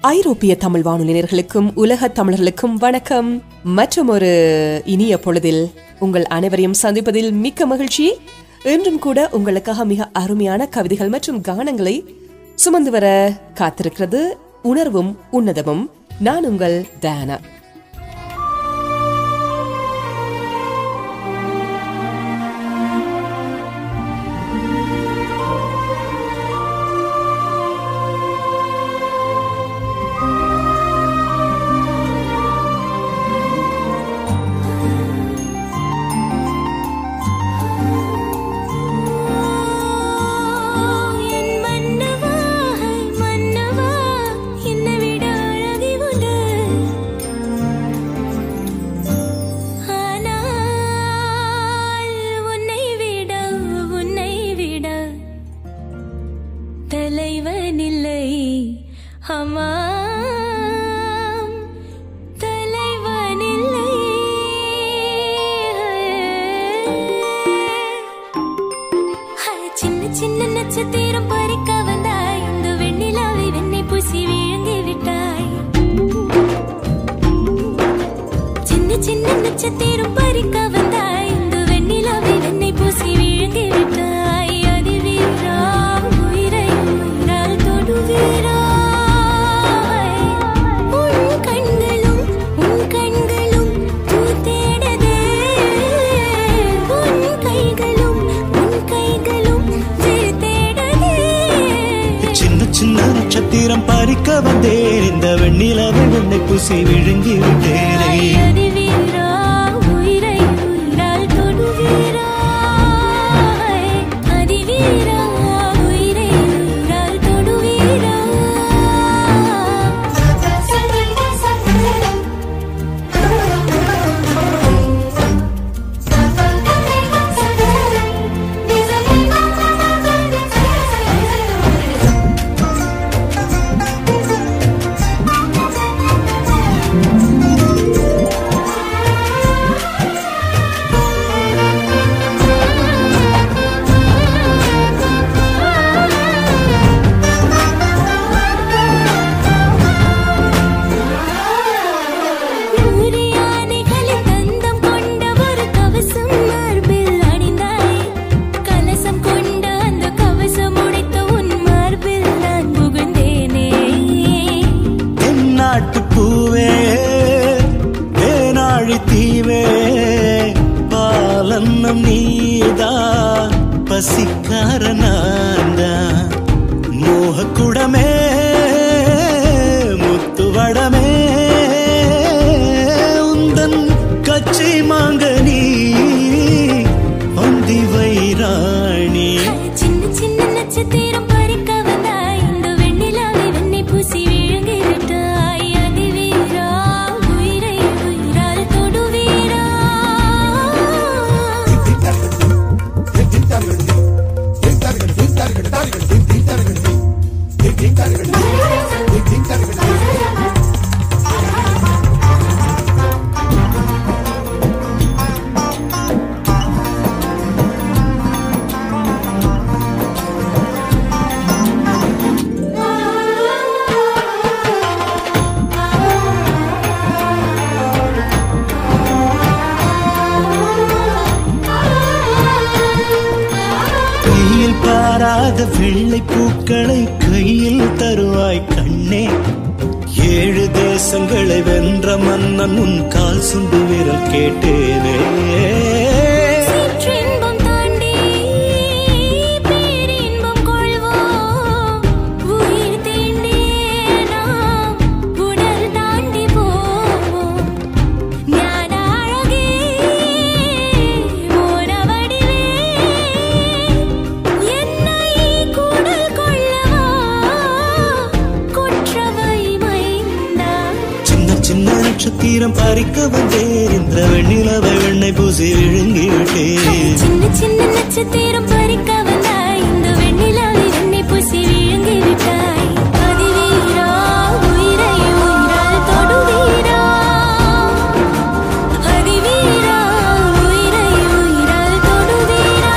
ஐரோப்பிய தமிழ் வானொலியர்களுக்கும் உலக தமிழர்களுக்கும் வணக்கம். மற்றும் ஒரு இனிய பொழுதில் உங்கள் அனைவரையும் சந்திப்பதில் மிக்க மகிழ்ச்சி. இன்றும் கூட உங்களுக்காக மிக அருமையான கவிதைகள் மற்றும் கானங்களை சுமந்து வர காத்திருக்கிறது உணர்வும் உன்னதமும். நான் உங்கள் டயானா. வெள்ளை பூக்களை கையில் தருவாய் கண்ணே, 7 தேசங்களை வென்ற மன்னன் உன் கால் சுண்டு விரல் கேட்டேனே. நட்சத்திரம் பறிக்க வந்தேன், இந்த வெண்ணிலவை வெண்ணை பூசி விழுங்கி விட்டேன். சின்ன சின்ன நட்சத்திரம் பறிக்க வந்தாய், இந்த வெண்ணிலவை வெண்ணை பூசி விழுங்கி விட்டாய். அதிவீரா உயிரை உயிரால் தொடுவீரா, அதிவீரா உயிரை உயிரால் தொடுவீரா.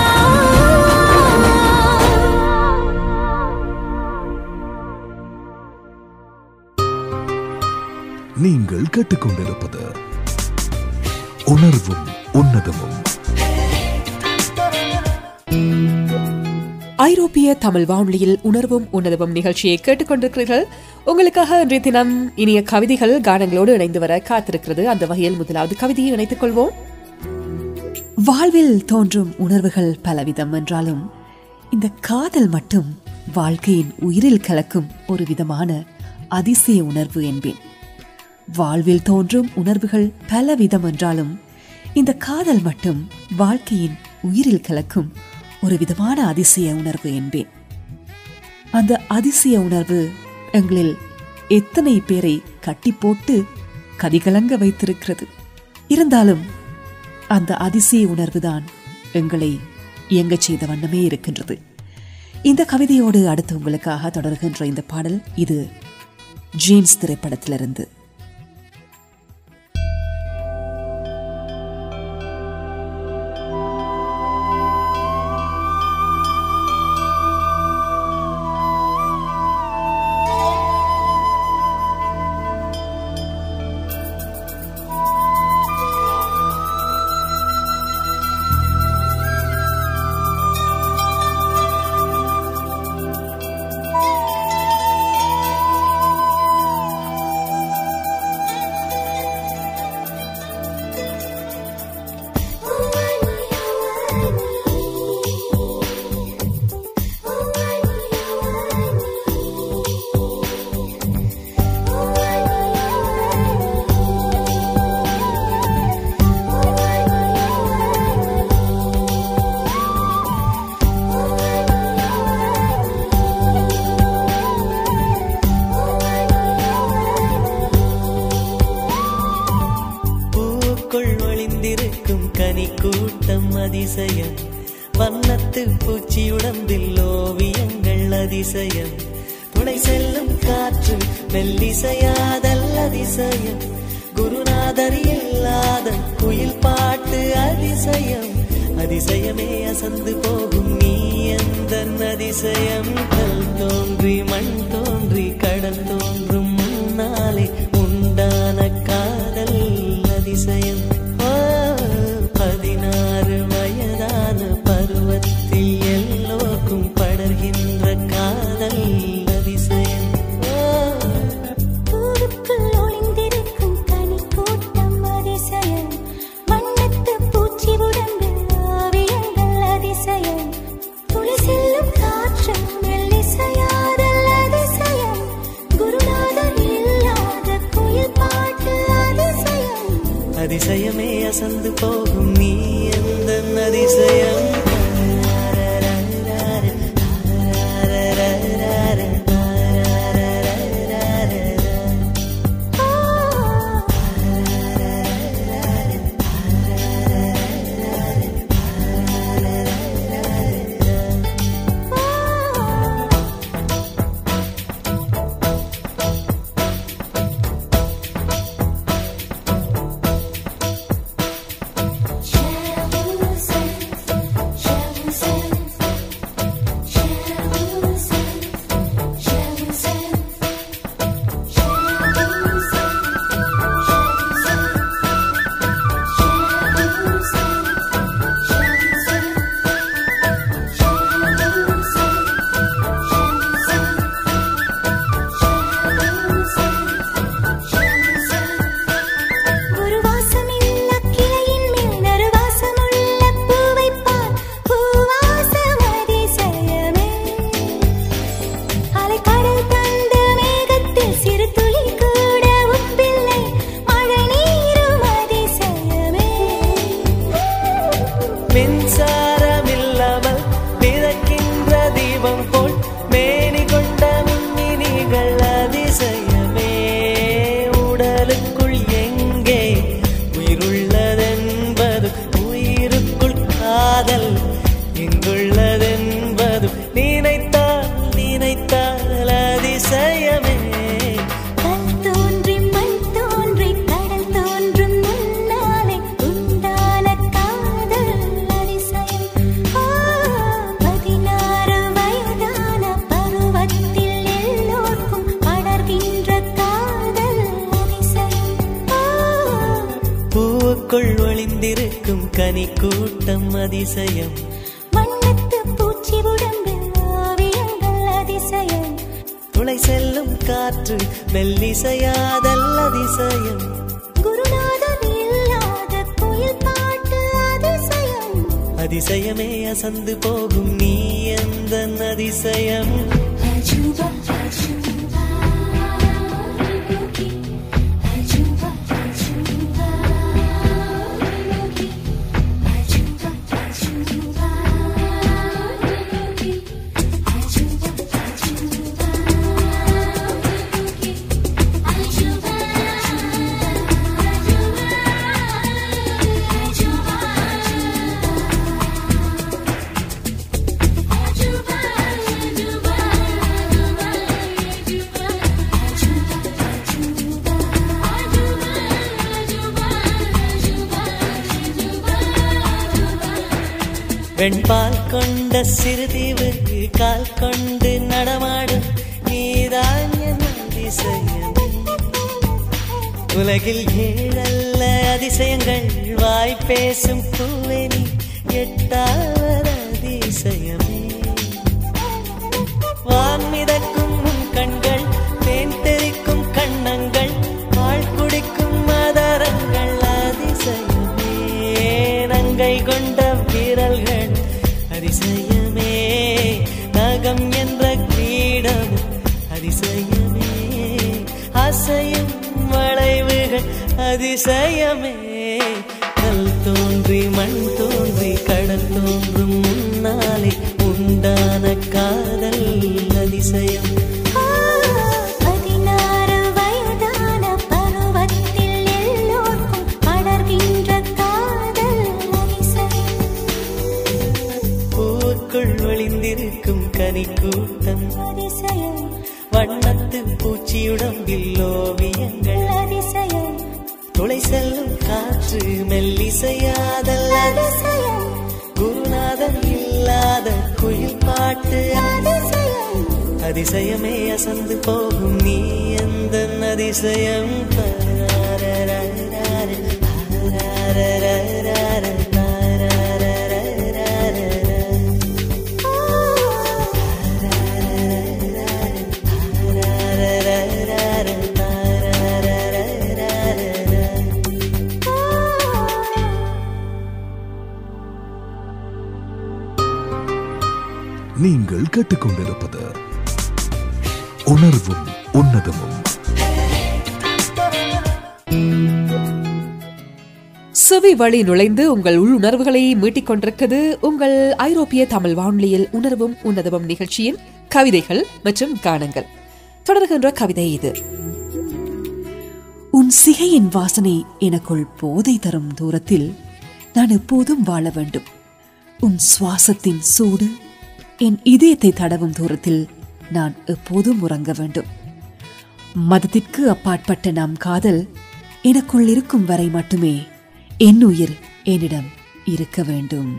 நீங்கள் கேட்டுக்கொண்டிருப்பது உணர்வும் உன்னதமும். ஐரோப்பிய தமிழ் வானொலியில் உணர்வும் உன்னதமும் நிகழ்ச்சியை கேட்டுக்கொண்டிருக்கிறீர்கள். உங்களுக்காக இன்றைய தினம் இனிய கவிதைகள் கானங்களோடு இணைந்து வர காத்திருக்கிறது. அந்த வகையில் முதலாவது கவிதையை இணைத்துக் கொள்வோம். வாழ்வில் தோன்றும் உணர்வுகள் பலவிதம் என்றாலும் இந்த காதல் மட்டும் வாழ்க்கையின் உயிரில் கலக்கும் ஒரு விதமான அதிசய உணர்வு என்பேன். வாழ்வில் தோன்றும் உணர்வுகள் பலவிதம் என்றாலும் இந்த காதல் மட்டும் வாழ்க்கையின் உயிரில் கலக்கும் ஒரு விதமான அதிசய உணர்வு என்பேன். அந்த அதிசய உணர்வு எங்களில் எத்தனை பேரை கட்டி போட்டு கதிகலங்க வைத்திருக்கிறது. இருந்தாலும் அந்த அதிசய உணர்வுதான் எங்களை இயங்கச் செய்த வண்ணமே இருக்கின்றது. இந்த கவிதையோடு அடுத்து உங்களுக்காக தொடர்கின்ற இந்த பாடல் இது ஜீன்ஸ் திரைப்படத்திலிருந்து. அதிசயம் வண்ணத்து பூச்சியுடம்பில் ஓவியங்கள் அதிசயம் துணை செல்லும் காற்று மெல்லிசையாதல் அதிசயம் குருநாதர் இல்லாத குயில் பாட்டு அதிசயம் அதிசயமே அசந்து போகும் நீ எந்த அதிசயம் கல் தோன்றி மண் தோன்றி கடல் தோன்றும் முன்னாலே உண்டான காதல் அதிசயம் 16 வயதான பருவத்தில் எல்லோருக்கும் படர்கின்ற காதல் அதிசயம் பூவுக்குள் ஒளிந்திருக்கும் கனி கூட்டம் அதிசயம் வண்ணத்து பூச்சி உடம்பில் ஓவியங்கள் அதிசயம் துளி செல்லும் காற்று மெல்லிசையாதல் அதிசயம் குருநாதர் இல்லாத குயில் பாட்டு அதிசயம் அதிசயமே அசந்து போகும் நீ எந்த அதிசயம் Shadows கனி கூட்டம் அதிசயம். வண்ணத்து பூச்சி உடம்பில் ஓவியங்கள் அதிசயம். துளை செல்லும் காற்று மெல்லிசையாதல் அதிசயம். குருநாதர் இல்லாத குயில் பாட்டு அதிசயம். அதிசயமே அசந்து போகும் நீ எந்த அதிசயம். அஜூபா அஜூபா அஜூபா அஜூபா அஜூபா அஜூபா வெண்பால் கொண்ட சிறுதீவு கால் கொண்டு நடமாடும் நீதான் என் அதிசயம். உலகில் ஏழல்ல அதிசயங்கள் வாய் பேசும் பூவேனி எட்டாவது அதிசயமே. வான்மிதக்கும் உன் கண்கள் தேன் தெறிக்கும் கண்ணங்கள் பால் குடிக்கும் மதரங்கள் அதிசயமே. நங்கை கொண்ட விரல்கள் அதிசயமே. நகம் என்ற கிரீடம் அதிசயமே. அசையும் வளைவுகள் அதிசயமே. கல் தோன்றி மண் தோன்றி கடல் தோன்றும் முன்னாலே உண்டான காதல் அதிசயம். 16 வயதான பருவத்தில் எல்லோருக்கும் படர்கின்ற காதல் அதிசயம். பூவுக்குள் ஒளிந்திருக்கும் கனி கூட்டம் அதிசயம். வண்ணத்து பூச்சியுடம்பில் ஓவியங்கள் அதிசயம். துளை செல்லும் காற்று மெல்லிசையாதல் அதிசயம். குருநாதர் இல்லாத குயில் பாட்டு அதிசயம். அதிசயமே அசந்து போகும் நீ எந்த அதிசயம். நீங்கள் கேட்டுக்கொண்டிருப்பது உணர்வும் உன்னதமும். செவி வழி நுழைந்து உங்கள் உள்ளுணர்வுகளை மீட்டிக் கொண்டிருக்கிறது உங்கள் ஐரோப்பிய தமிழ் வானொலியில் உணர்வும் உன்னதமும் நிகழ்ச்சியின் கவிதைகள் மற்றும் கானங்கள். தொடர்கின்ற கவிதை இது. உன் சிகையின் வாசனை எனக்குள் போதை தரும் தூரத்தில் நான் எப்போதும் வாழ வேண்டும். உன் சுவாசத்தின் சூடு என் இதயத்தை தடவும் தூரத்தில் நான் எப்போதும் உறங்க வேண்டும். மதத்திற்கு அப்பாற்பட்ட நம் காதல் எனக்குள் இருக்கும் வரை மட்டுமே என் உயிர் என்னிடம் இருக்க வேண்டும்.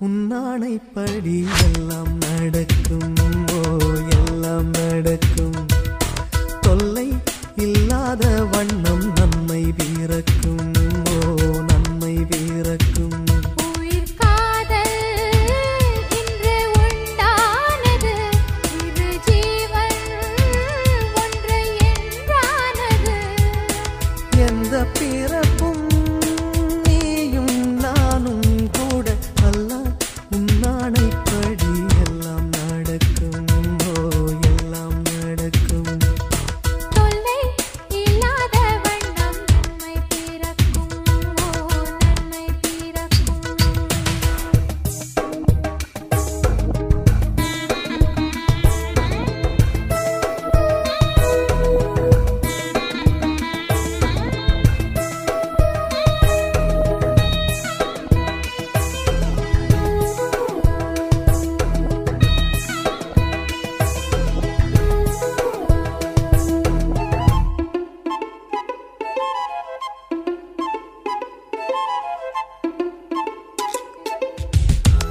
உன்னானைப்படி எல்லாம் நடக்கும், ஓ எல்லாம் நடக்கும். தொல்லை இல்லாத வண்ணம் நன்மை பிறக்கும், ஓ நன்மை பிறக்கும். உயிர் காதல் இன்று உண்டானது, இரு ஜீவன் ஒன்று என்றானது. எந்த பிறப்பும் நீயும் நானும் கூட அல்லாஹ் உன்னானைப்படி எல்லாம் நடக்கும், ஓ எல்லாம் நடக்கும். தொல்லை இல்லாத வண்ணம் நன்மை பிறக்கும், ஓ நன்மை பிறக்கும்.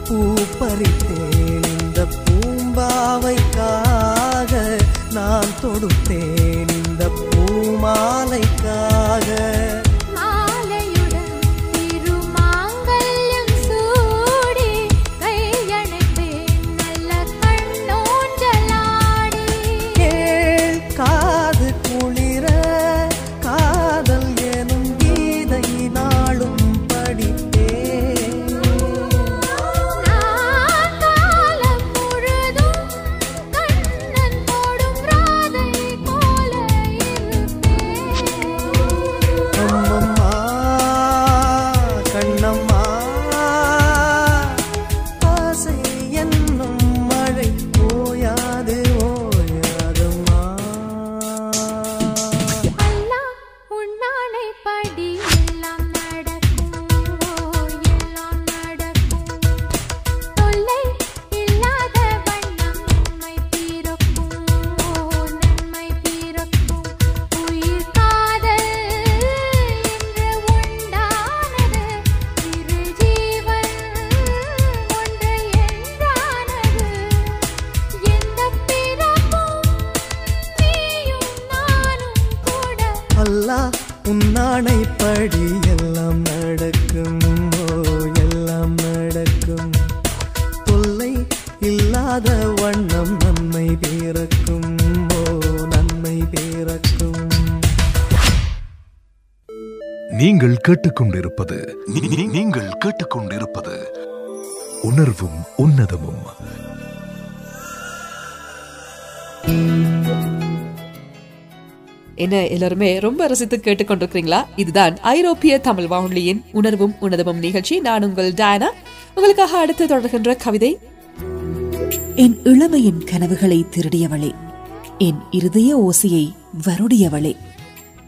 பூ பறித்தேன் இந்த பூம்பாவைக்காக, நான் தொடுத்தேன் இந்த பூமாலைக்காக. மாலையுடன் திருமாங்கல்யம் சூடி, கையணைப்பேன் நல்ல கண்ணோஞ்சலாடி. கேள் காது குளிர காதல் எனும் கீதை நாளும் படித்தேன். நான் காலம் முழுதும் கண்ணன் போடும் ராதை போல இருப்பேன். அம்மம்மா கண்ணம்மா, ஆசை என்னும் மழை ஓயாது ஓயாதம்மா. அல்லாஹ் உன்னானைப்படி எல்லாம் நடக்கும், ஓ எல்லாம் நடக்கும். தொல்லை இல்லாத வண்ணம் நன்மை பிறக்கும், ஓ நன்மை பிறக்கும். உயிர் காதல் இன்று உண்டானது, இரு ஜீவன் ஒன்று என்றானது. எந்த பிறப்பும் நீயும் நானும் கூட அல்லாஹ் உன்னானைப்படி எல்லாம் நடக்கும், ஓ எல்லாம் நடக்கும். தொல்லை இல்லாத வண்ணம் நன்மை பிறக்கும், ஓ நன்மை பிறக்கும். நீங்கள் கேட்டுக்கொண்டிருப்பது நீங்கள் கேட்டுக்கொண்டிருப்பது உணர்வும் உன்னதமும். என்ன எல்லாருமே ரொம்ப ரசித்து கேட்டுக்கொண்டிருக்கிறீங்களா? இதுதான் ஐரோப்பிய தமிழ் வானொலியின் உணர்வும் உன்னதமும் நிகழ்ச்சி. நான் உங்கள் டயானா. உங்களுக்காக அடுத்து தொடர்கின்ற கவிதை. என் இளமையின் கனவுகளை திருடியவளே, என் இருதய ஓசையை வருடியவளே,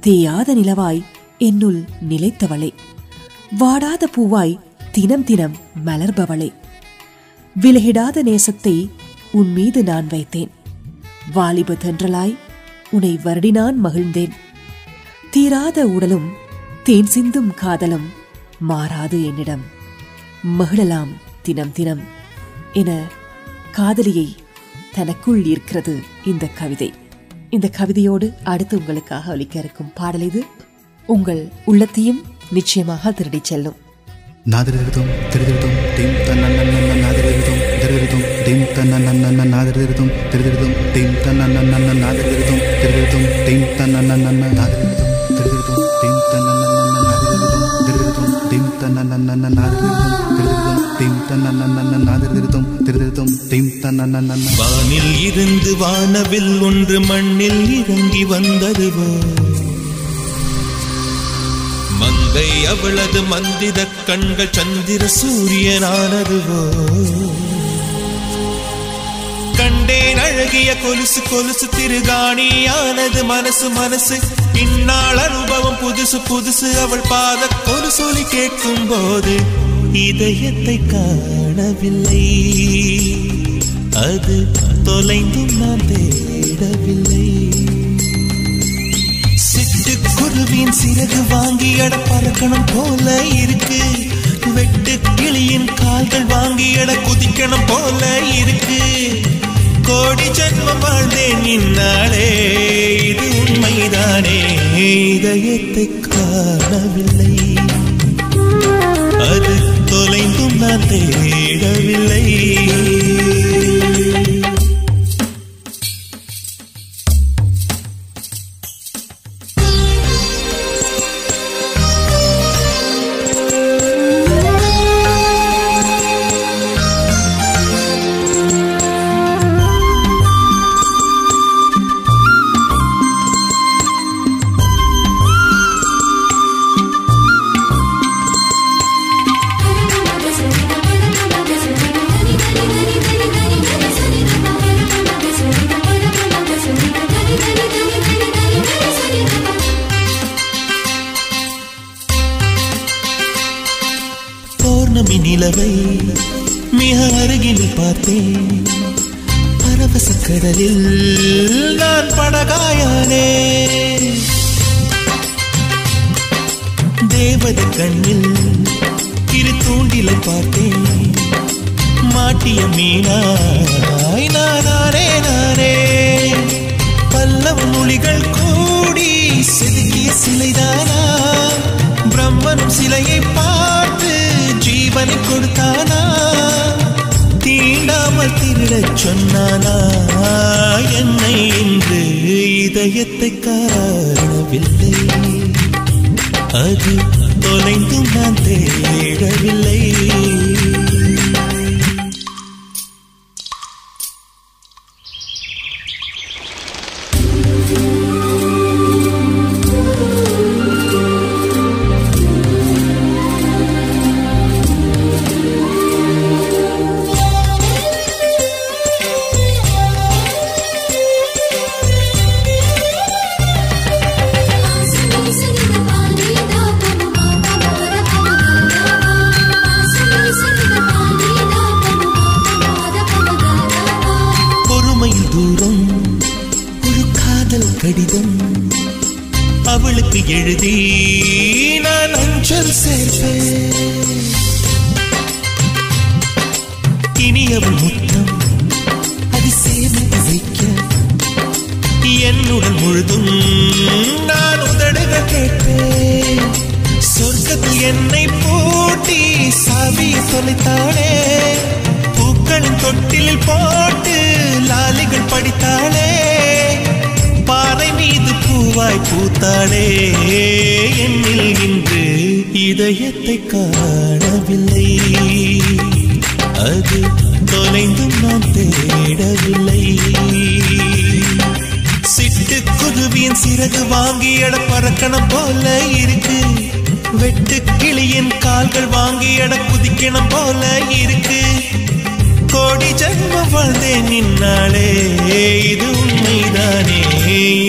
தேயாத நிலவாய் என்னுள் நிலைத்தவளே, வாடாத பூவாய் தினம் தினம் மலர்பவளே, விலகிடாத நேசத்தை உன் மீது நான் வைத்தேன், வாலிப தென்றலாய் உன்னை வருடினான் மகிழ்ந்தேன், தீராத உடலும் தேன் சிந்தும் காதலும் மாறாது என்னிடம், மகிழலாம் தினம் தினம் என காதலியை தனக்குள் ஈர்க்கிறது இந்த கவிதை. இந்த கவிதையோடு அடுத்து உங்களுக்காக ஒலிக்க இருக்கும் பாடல் இது உங்கள் உள்ளத்தையும் நிச்சயமாக திருடிச் செல்லும். நாதிருதும் திருதிருதும் தீம் தன்னன்னன்ன நாதிருதும் திருதிருதும் தீம் தன்னன்னன்ன நாதிருதும் திருதிருதும் தீம் தன்னன்னன்ன நாதிருதும் திருதிருதும் தீம் தன்னன்னன்ன நாதிருதும் திருதிருதும் தீம் தன்னன்னன்ன நாதிருதும் திருதிருதும் தீம் தன்னன்னன்ன நாதிருதும் திருதிருதும் தீம் தன்னன்னன்ன நாதிருதும் திருதிருதும் தீம் தன்னன்னன்ன. வானில் இருந்து வானவில் ஒன்று மண்ணில் இறங்கி வந்ததுவோ, மங்கை அவளது மந்திர கண்கள் சந்திர சூரியனானதுவோ, கண்டேன் அழகிய கொலுசு கொலுசு திருகாணியானது மனசு மனசு, இந்நாள் அனுபவம் புதுசு புதுசு, அவள் பாத கொலுசொலி கேட்கும் போது இதயத்தை காணவில்லை, அது தொலைந்தும் நான் தேடவில்லை. சிட்டுக்குருவின் சிறகு வாங்கி அட பறக்கணும் போல இருக்கு, வெட்டு கிளியின் கால்கள் வாங்கி எட குதிக்கணும் போல இருக்கு. கோடி ஜன்மம் வாழ்ந்தேன் இந்நாளே, இது உண்மைதானே. இதயத்தை காணவில்லை, அது தொலைந்தும் நான் தேடவில்லை. நிலவை மிக அருகில் பார்த்தேன், பரவச கடலில் நான் படகாயானே. தேவதை கண்ணில் இரு தூண்டிலை பார்த்தேன், மாட்டிய மீனாய் நானே நானே. பல்லவ மொழிகள் கூடி செதுக்கிய சிலைதானா, பிரம்மனும் சிலையை பார்த்து ஜீவனை கொடுத்தானா. தீண்டாமல் திருடச் சொன்னானா என்னை என்று இதயத்தை காணவில்லை, அது தொலைந்தும் நான் தேடவில்லை. கடிதம் அவளுக்கு எழுதி நான் அஞ்சல் சேர்ப்பேன். இனி அவள் முத்தம் அது சேமித்து வைக்க என்னுடன் முழுதும் நான் உதடுகள் கேட்பேன். சொர்க்கத்தில் என்னை பூட்டி சாவியை தொலைத்தாளே, பூக்களின் தொட்டிலில் போட்டு லாலிகள் படித்தாளே. பாறை மீது பூவாய் பூத்தாளே, என்னில் இன்று இதயத்தை காணவில்லை, அது தொலைந்தும் நான் தேடவில்லை. சிட்டு குருவியின் சிறகு வாங்கி எட பறக்கணும் போல இருக்கு, வெட்டு கிளியின் கால்கள் வாங்கி எட குதிக்கணும் போல இருக்கு. கோடி ஜன்மம் வாழ்ந்தேன் நின்னாளே, இது உண்மைதானே.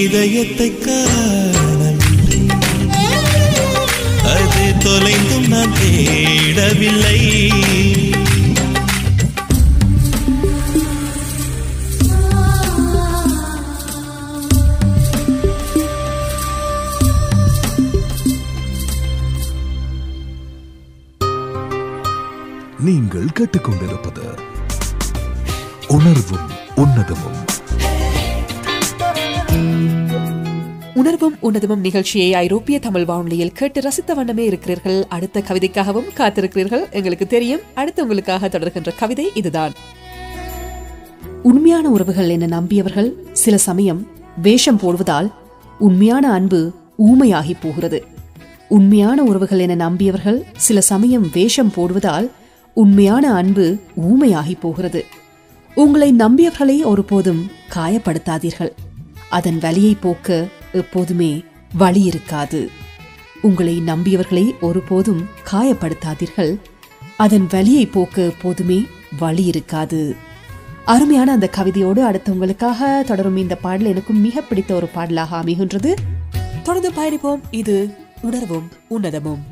இதயத்தை காணவில்லை, அது தொலைந்தும் நான் தேடவில்லை. நீங்கள் கேட்டுக்கொண்டிருப்பது உணர்வும் உன்னதமும். உணர்வும் உன்னதமும் நிகழ்ச்சியை ஐரோப்பிய தமிழ் வானொலியில் கேட்டு ரசித்த வண்ணமே இருக்கிறீர்கள். அடுத்த கவிதைக்காகவும் காத்திருக்கிறீர்கள், எங்களுக்கு தெரியும். அடுத்து உங்களுக்காக தொடர்கின்ற கவிதை இதுதான். உண்மையான உறவுகள் என நம்பியவர்கள் சில சமயம் வேஷம் போடுவதால் உண்மையான அன்பு ஊமையாகி போகிறது. உண்மையான உறவுகள் என நம்பியவர்கள் சில சமயம் வேஷம் போடுவதால் உண்மையான அன்பு ஊமையாகி போகிறது. உங்களை நம்பியவர்களை ஒருபோதும் காயப்படுத்தாதீர்கள், அதன் வலியை போக்க எப்போதுமே வழி இருக்காது. உங்களை நம்பியவர்களை ஒருபோதும் காயப்படுத்தாதீர்கள், அதன் வலியை போக்க எப்போதுமே வழி இருக்காது. அருமையான அந்த கவிதையோடு அடுத்தவங்களுக்காக தொடரும் இந்த பாடல் எனக்கும் மிக பிடித்த ஒரு பாடலாக அமைகின்றது. தொடர்ந்து பயணிப்போம். இது உணர்வும் உன்னதமும்.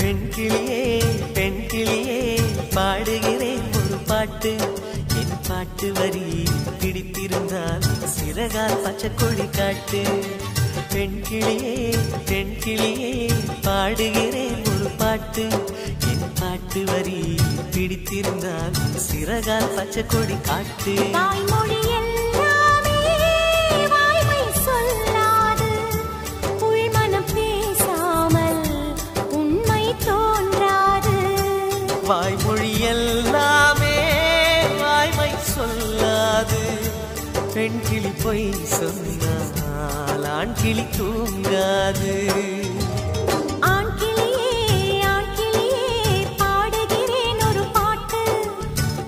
பெண் கிளியே பெண் கிளியே பாடுகிறேன் ஒரு பாட்டு. என் பாட்டு வரி பிடித்திருந்தால் சிறகால் பச்சை கொடி காட்டு. பெண் கிளியே பெண் கிளியே பாடுகிறேன் ஒரு பாட்டு. என் பாட்டு வரி பிடித்திருந்தால் சிறகால் பச்சை கொடி காட்டு. தாய்மொழி எல்லாமே வாய்மை சொல்லாது, உள்மனம் பேசாமல் உண்மை தோன்றாது. வாய்மொழி எல்லாமே வாய்மை சொல்லாது, பெண் கிளி பொய் சொன்னால் ஆண் கிளி தூங்காது. ஆண் கிளியே பாடுகிறேன் ஒரு பாட்டு.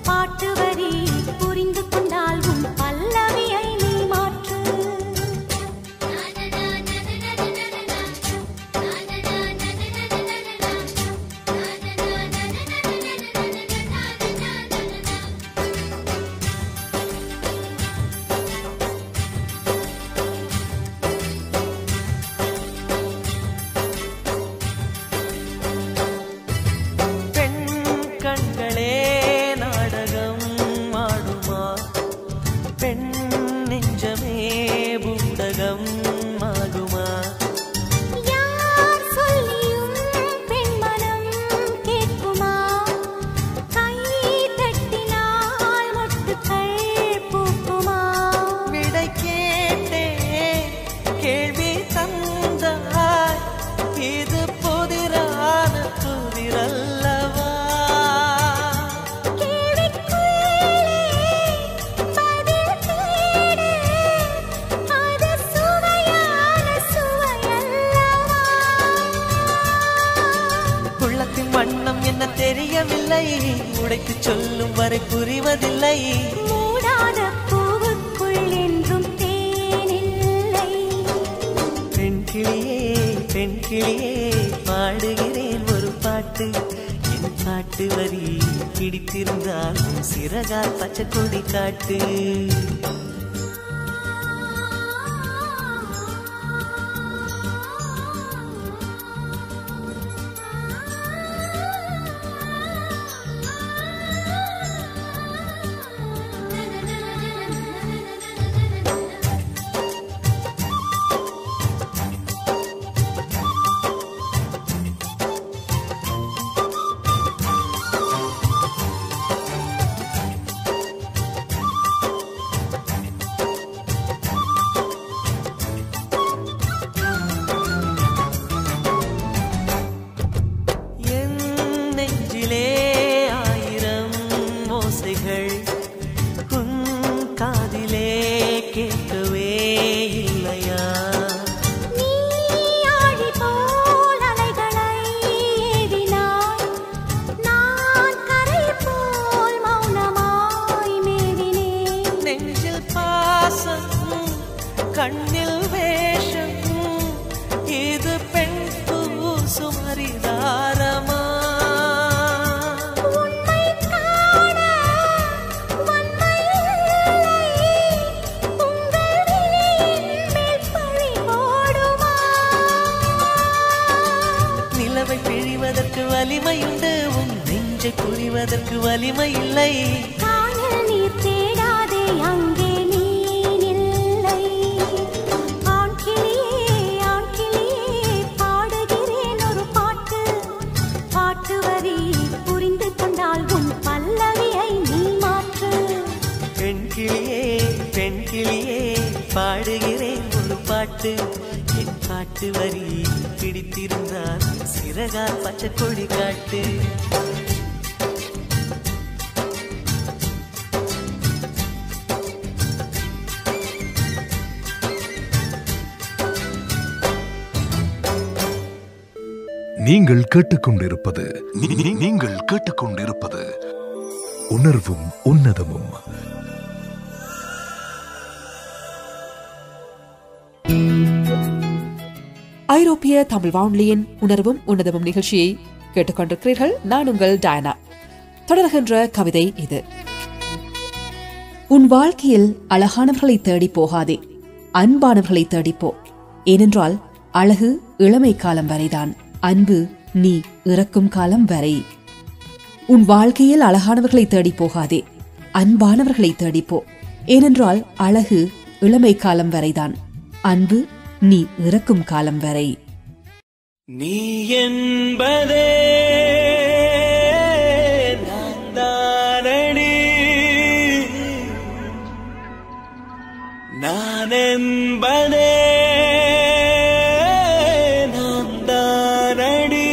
பாட்டு வரி புரிந்து கொண்டால் உன் பல்லவியை நீ மாற்று. கண்களே நாடகம் ஆடுமா, பெண் நெஞ்சமே பூடகம் ஆகுமா. யார் சொல்லியும் பெண் மனம் கேட்குமா, கை தட்டினால் மொட்டுக்கள் பூக்குமா. விடை கேட்டே கேள்வி தந்தாய், இது புதிரான புதிரல்லவா. வண்ணம் என்ன தெரியவில்லை, உடைத்து சொல்லும் வரை புரிவதில்லை. மூடாத பூவுக்குள் என்றும் தேனில்லை. பெண் கிளியே பெண் கிளியே பாடுகிறேன் ஒரு பாட்டு. என் பாட்டு வரி பிடித்திருந்தால் சிறகால் பச்சை கொடி காட்டு. ஆயிரம் ஓசைகள் உன் காதிலே கேட்கவே இல்லையா. நீ ஆழி போல் அலைகளை ஏவினாய், நான் கரை போல் மௌனமாய் மேவினேன். நெஞ்சில் பாசம் கண்ணில் வேஷம், இது பெண் பூசும் அரிதாரமா. நிலவை பிழிவதற்கு வலிமையுண்டு, உன் நெஞ்சை புரிவதற்கு வலிமை இல்லை. காணல் நீர் தேடாதே அங்கே நீ இல்லை. ஆண் கிளியே பாடுகிறேன் ஒரு பாட்டு. பாட்டு வரி புரிந்து கொண்டால் உன் பல்லவியை நீ மாற்று. பெண் கிளியே பாடுகிறேன் ஒரு பாட்டு. என் பாட்டு வரி பிடித்திருந்தால் சிறகால் பச்சை கொடி காட்டு. நீங்கள் கேட்டுக்கொண்டிருப்பது நீங்கள் கேட்டுக்கொண்டிருப்பது உணர்வும் உன்னதமும். ஐரோப்பிய தமிழ் வானொலியின் உணர்வும் உன்னதமும் நிகழ்ச்சியை கேட்டுக்கொண்டிருக்கிறீர்கள். நான் உங்கள் டயனா. தொடர்கின்ற கவிதை இது. உன் வாழ்க்கையில் அழகானவர்களை தேடி போகாதே, அன்பானவர்களை தேடிப்போ. ஏனென்றால் அழகு இளமை காலம் வரைதான், அன்பு நீ இறக்கும் காலம் வரை. உன் வாழ்க்கையில் அழகானவர்களை தேடி போகாதே, அன்பானவர்களை தேடிப்போ. ஏனென்றால் அழகு இளமை காலம் வரைதான், அன்பு நீ இறக்கும் காலம் வரை. நீ என்பதே நான்தானடி, நான் என்பதே நான்தானடி.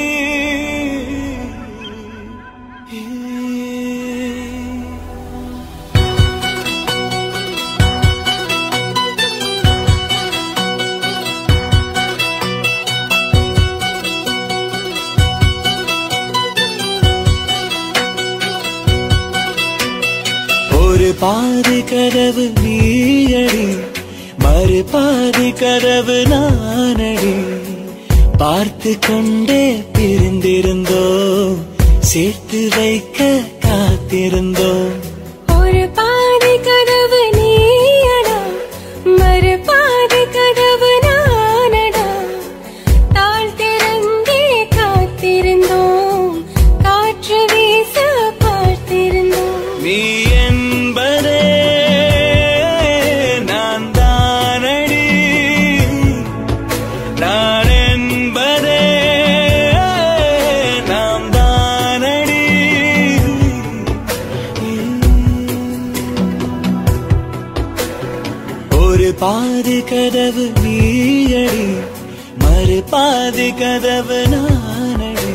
ஒரு பாதி கதவு நீயடி, மறு பாதி கதவு நானடி. பார்த்து கொண்டே பிரிந்திருந்தோம், சேர்த்து வைக்க காத்திருந்தோம். ஒரு பாதி கதவு நீயடா, மறு பாதி கதவு நானடா. தாழ் திறந்தே காத்திருந்தோம், காற்று வீச பார்த்திருந்தோம். நீ என்பதே நான் தானடி, நான் என்பதே நாம் தானடி. ஒரு பாதி கதவு நீயடி, மறு பாதி கதவு நானடி.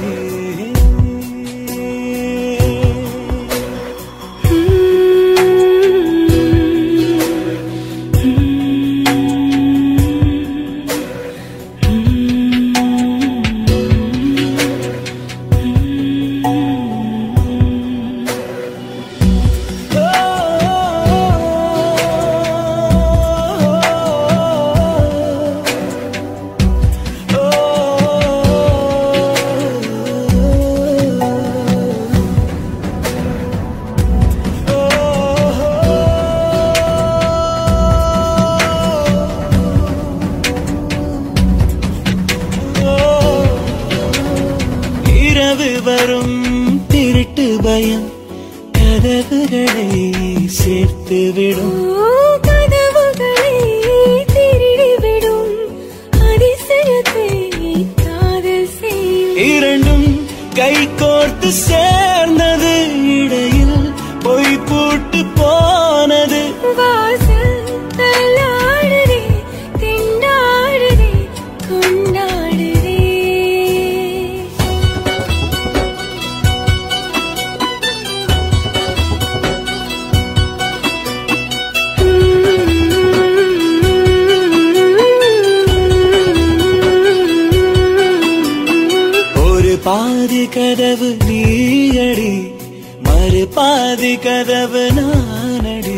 வரும் திருட்டு பயம் கதவுகளை சேர்த்துவிடும், கதவுகளை திருடிவிடும், அதிசயத்தை காதல் செய்யும். இரண்டும் கை கோர்த்து சேர்ந்தது, இடையில் பொய் பூட்டு போனது. வாசல் தள்ளாடுதே, திண்டாடுதே, கொண்டாடுதே. பாதி கதவு நீயடி, மறு பாதி கதவு நானடி.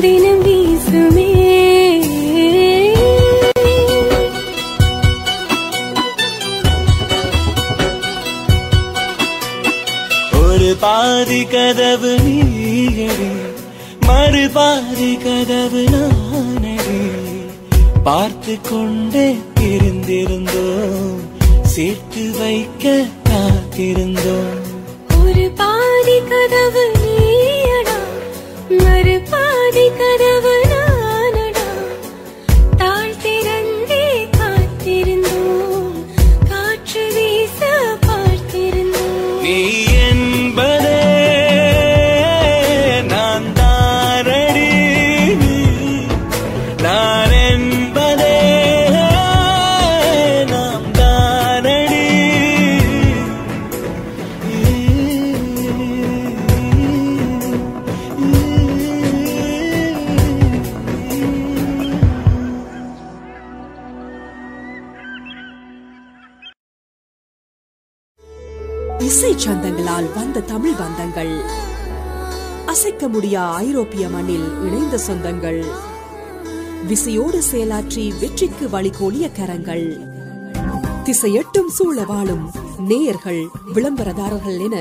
தினம் வீசுமே. ஒரு பாதி கதவு நீயடி, மறு பாதி கதவு நானடி. பார்த்து கொண்டே இருந்திருந்தோம், சேர்த்து வைக்க காத்திருந்தோம். ஒரு பாதி கதவு நீயடா, மறு பாதி கதவு நானடா. தாழ் திறந்தே காத்திருந்தோம், காற்று வீச பார்த்திருந்தோம். நீ என்பதே நான் தாரடி, நான் என்பதே நாம் தாரடி. இசை சந்தங்களால் வந்த தமிழ் பந்தங்கள், அசைக்க முடியா ஐரோப்பிய மண்ணில் இணைந்த சொந்தங்கள், விசையோடு செயலாற்றி வெற்றிக்கு வழிகோலிய கரங்கள், திசையெட்டும் சூழ வாழும் நேயர்கள், விளம்பரதாரர்கள் என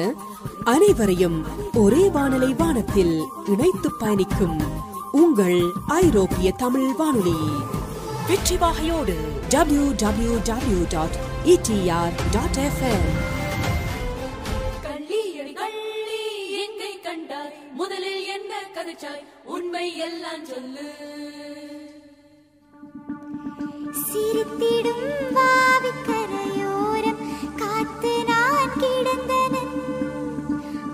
அனைவரையும் ஒரே வானலை வானத்தில் இணைத்து பயணிக்கும் உங்கள் ஐரோப்பிய தமிழ் வானொலி வெற்றி வாகையோடு www.etr.fm. முதலில் என்ன கதைச்சாய், உண்மை எல்லாம் சொல்லு. சிரித்திடும் வாவிக்கரையோரம் காத்து நான் கிடந்தனன்,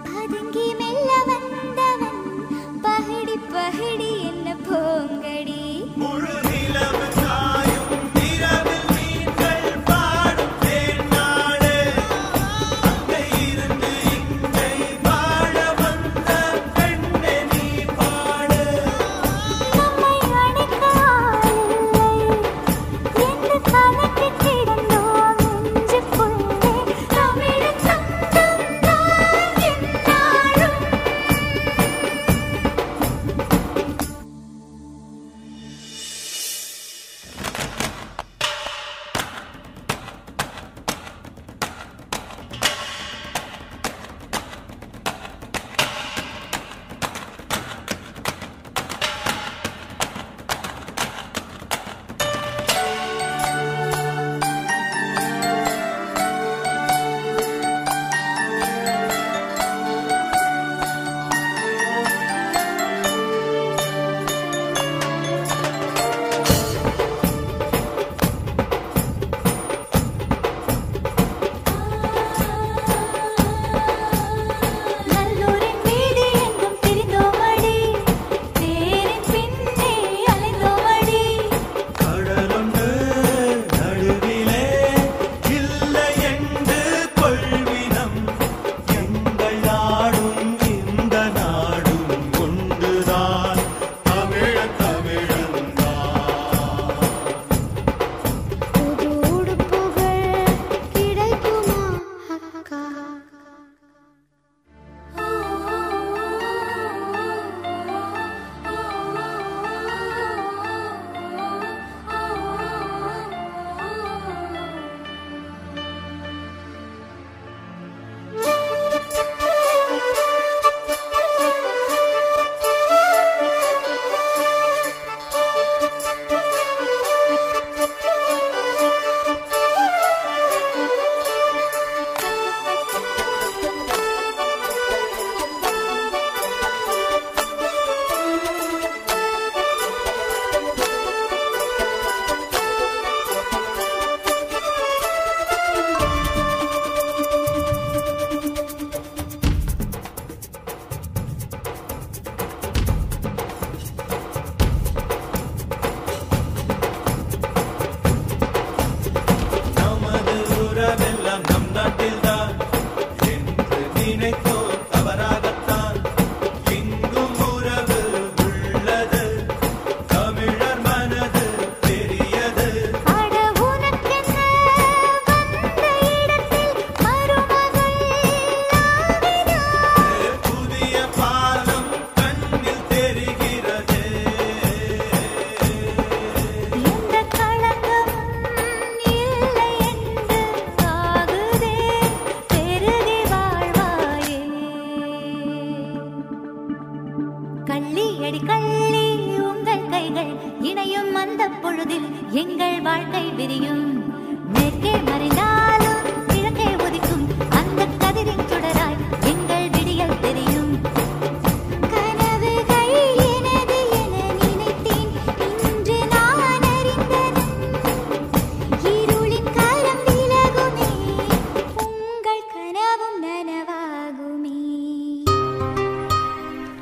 பதுங்கி மெல்ல வந்தவன் பகடி பகடி என்ன போங்கடி.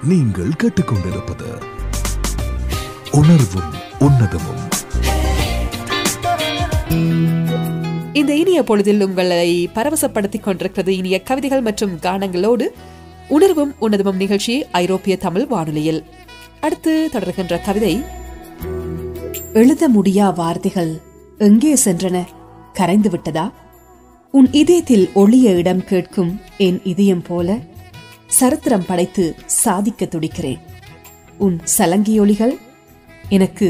நீங்கள் கேட்டுக்கொண்டிருப்பது உணர்வும் உன்னதமும். இந்த இனிய பொழுதில் உங்களை பரவசப்படுத்திக் கொண்டிருக்கிறது இனிய கவிதைகள் மற்றும் கானங்களோடு உணர்வும் உன்னதமும் நிகழ்ச்சி ஐரோப்பிய தமிழ் வானொலியில். அடுத்து தொடர்கின்ற கவிதை. எழுத முடியா வார்த்தைகள் எங்கே சென்றன? கரைந்து விட்டதா? உன் இதயத்தில் ஒளிய இடம் கேட்கும் என் இதயம் போல சரித்திரம் படைத்து சாதிக்க துடிக்கிறேன். உன் சலங்கியொலிகள் எனக்கு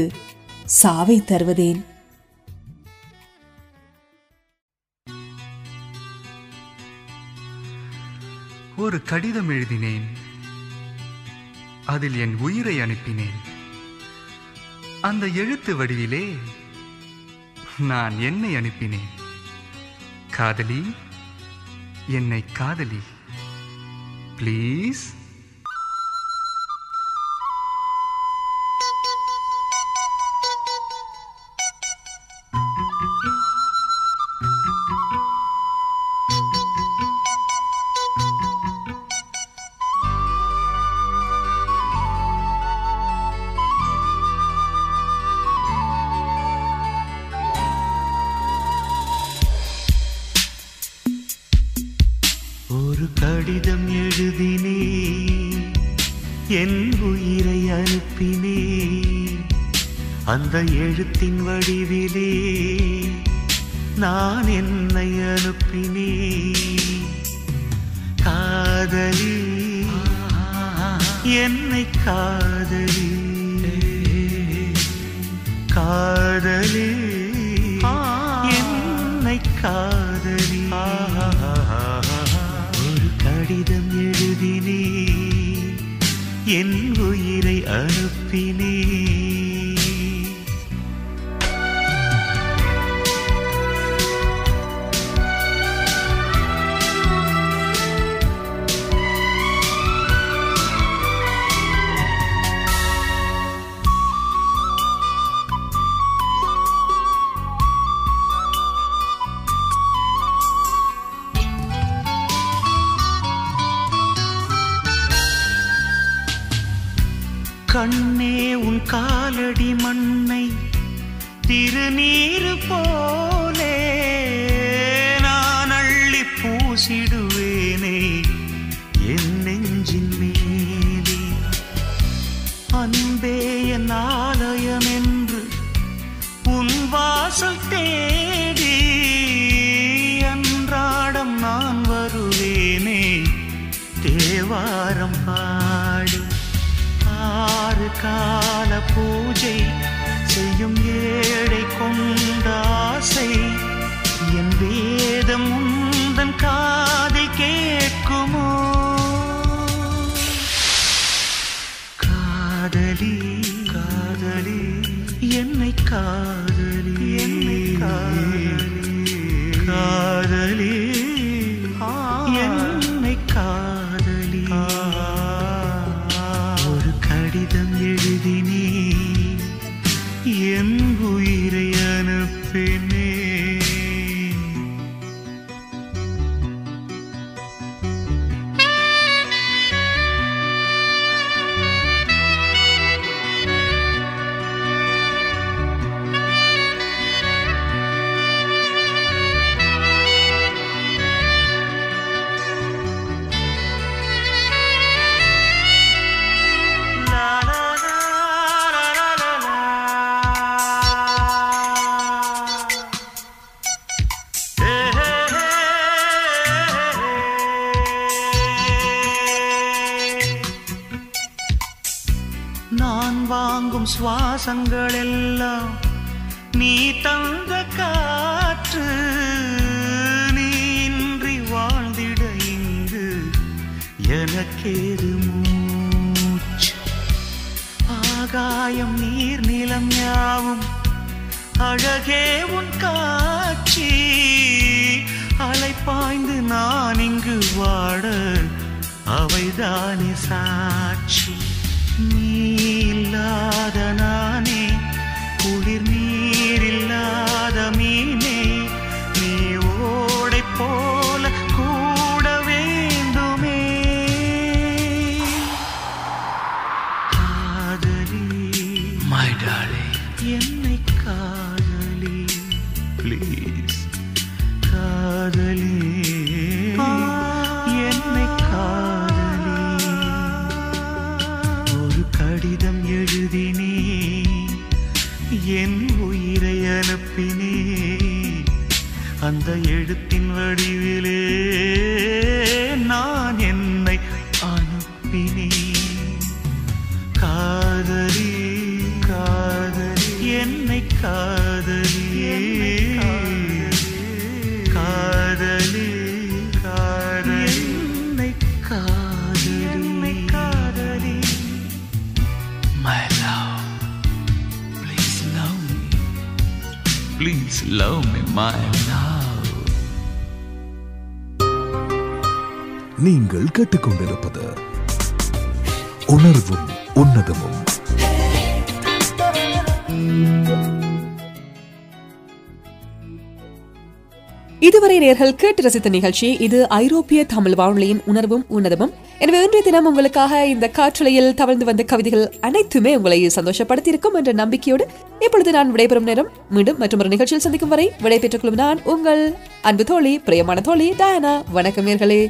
சாவை தருவதேன்? ஒரு கடிதம் எழுதினேன், அதில் என் உயிரை அனுப்பினேன். அந்த எழுத்து வடிவிலே நான் என்னை அனுப்பினேன். காதலி, என்னை காதலி, ப்ளீஸ். ஒரு கடிதம் எழுதினே, என் உயிரை அனுப்பினே. அந்த எழுத்தின் வடிவிலே நான் என்னை அனுப்பினே. காதலி, என்னை காதலி, காதலி, என்னை காதலி. கடிதம் எழுதினே, என் உயிரை அனுப்பினே. கண்ணே, உன் காலடி மண்ணை திருநீரு போலே நான் அள்ளி பூசிடுவேனே என் நெஞ்சின் மேலே. அன்பே என் ஆலயம் என்று உன் வாசல் தேடி அன்றாடம் நான் வருவேனே தேவாரம் பாடி. ஆறு கால பூஜை செய்யும் ஏழை கொண்ட ஆசை என் வேதம் உந்தன் காதில் கேட்குமோ? காதலி, காதலி, என்னை காதலி, என்னை காதலி, காதலி, என்னை காதலி. கடிதம் எழுதினே, என் உயிரை அனுப்பினே. நான் வாங்கும் சுவாசங்கள் எல்லாம் நீ தந்த காற்று. நீ இன்றி வாழ்ந்திட இங்கு எனக்கேது மூச்சு. ஆகாயம் நீர் நிலம் யாவும் அழகே உன் காட்சி. அலை பாய்ந்து நான் இங்கு வாட அவைதானே சாட்சி. நீ இல்லாத நானே குளிர் நீர் இல்லாத மீனே. நீ ஓடை போல கூட வேண்டுமே. காதலி என்னை காதலி ஒரு கடிதம் எழுதினே என் உயிரை அனுப்பினே அந்த எழுத்தின் வடிவிலே நான் என்னை அனுப்பினேன் காதலி காதலி என்னை காதலியே காதலி காதலி என்னை காதலி என்னை காதலி My love, please love me. Please love me, my love. நீங்கள் கேட்டுக்கொண்டிருப்பது உணர்வும் உன்னதமும். இதுவரை நேர்கள் கேட்டு ரசித்த நிகழ்ச்சி இது ஐரோப்பிய தமிழ் வானொலியின் உணர்வும் உன்னதமும். எனவே இன்றைய தினம் உங்களுக்காக இந்த காற்றலையில் தவழ்ந்து வந்த கவிதைகள் அனைத்துமே உங்களை சந்தோஷப்படுத்தியிருக்கும் என்ற நம்பிக்கையோடு இப்பொழுது நான் விடைபெறும் நேரம். மீண்டும் மற்றொரு நிகழ்ச்சியில் சந்திக்கும் வரை விடைபெற்றுக் கொள்ளும் நான் உங்கள் அன்பு தோழி, பிரியமான தோழி டயானா. வணக்கம் நேர்களே.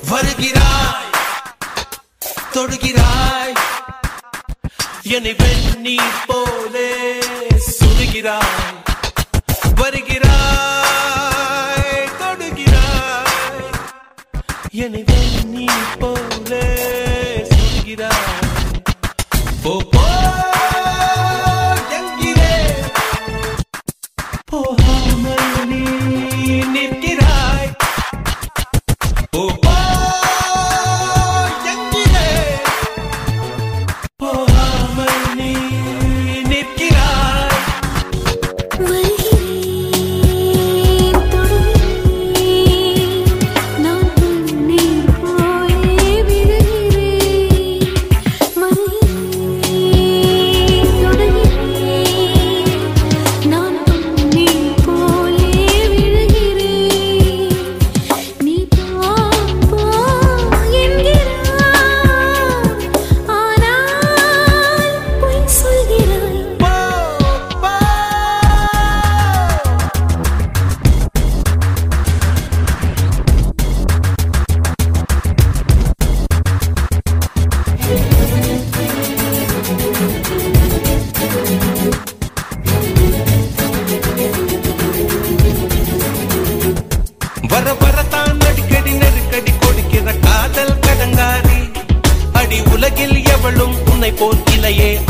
வருகிறாய் தொடுகிறாய் என்னை வெந்நீர் போலே சுடுகிறாய் வருகிறாய் தொடுகிறாய் என்னை வெந்நீர் போலே சுடுகிறாய் போ போ என்கிறேன் போகாமல் நீ நிற்கிறாய் போ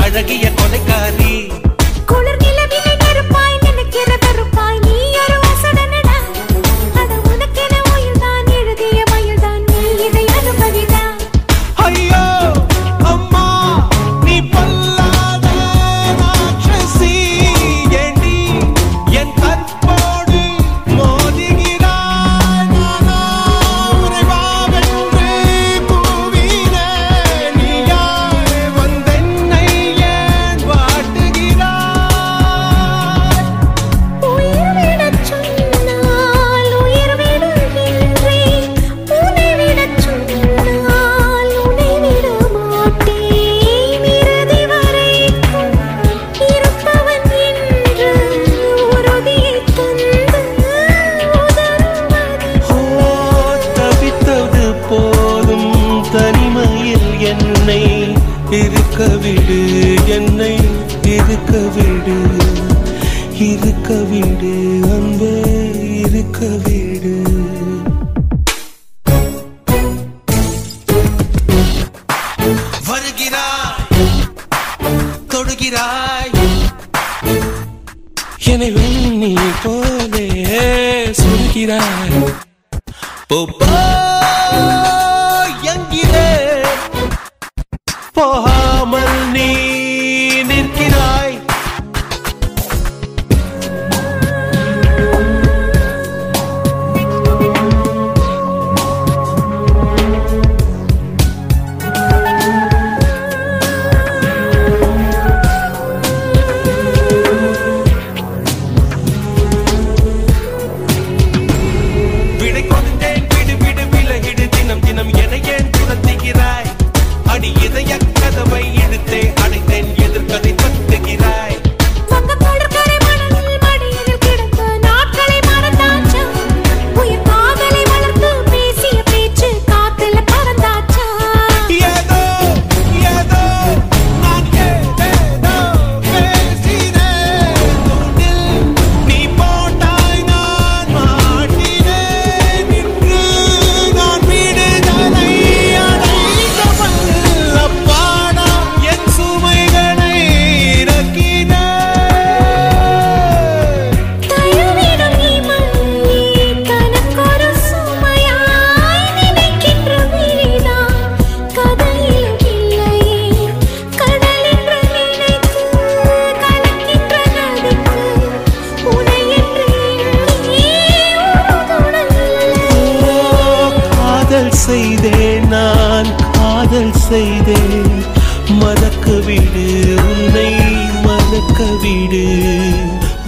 அழகிய கொலைக்காரி குளிர் நிலவிலே நெருப்பாய் நினைக்கிற வெறுப்பாய் நீ ஒரு வாசடனடா அட உனக்கென உயிர்தான் எழுதிய மயில்தான் நீ இதை அனுபவிதான் ஐயோ அம்மா நீ பொல்லாத ராட்சசி ஏண்டி என் கற்போடு மோதுகிறாய் நானா உறைவாவென்று பூவினே நீ யார் வந்தென்னை ஏன் வாட்டுகிறாய் உயிர் விடச் சொன்னால் உயிர் விடுகின்றேன் உன்னை விடச் சொன்னால் உன்னை விட மாட்டேன் இறுதி வரைக்கும் இருப்பவன் என்று உறுதியை தந்து உதறுவது ஓ தவித்தது போதும் தனிமையில் என்னை இருக்க விடு என்னை இருக்க விடு அன்பே இருக்க விடு வருகிறாய் தொடுகிறாய் என்னை வெண்ணி போலே சொல்கிறாய் என்கிறே போகாமல் நீ நிற்கிறாய்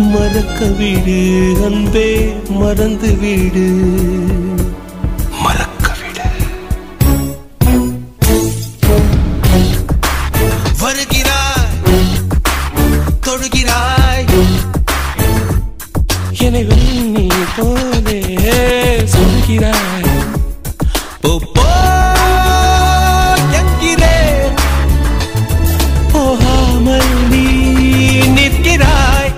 மறக்க விடு அன்பே மறந்து விடு மறக்க விடு வருகிறாய் தொடுகிறாய் என்னை வெண்ணி போலே சொல்கிறாய் என்கிறே போகாமல் நீ நிற்கிறாய்.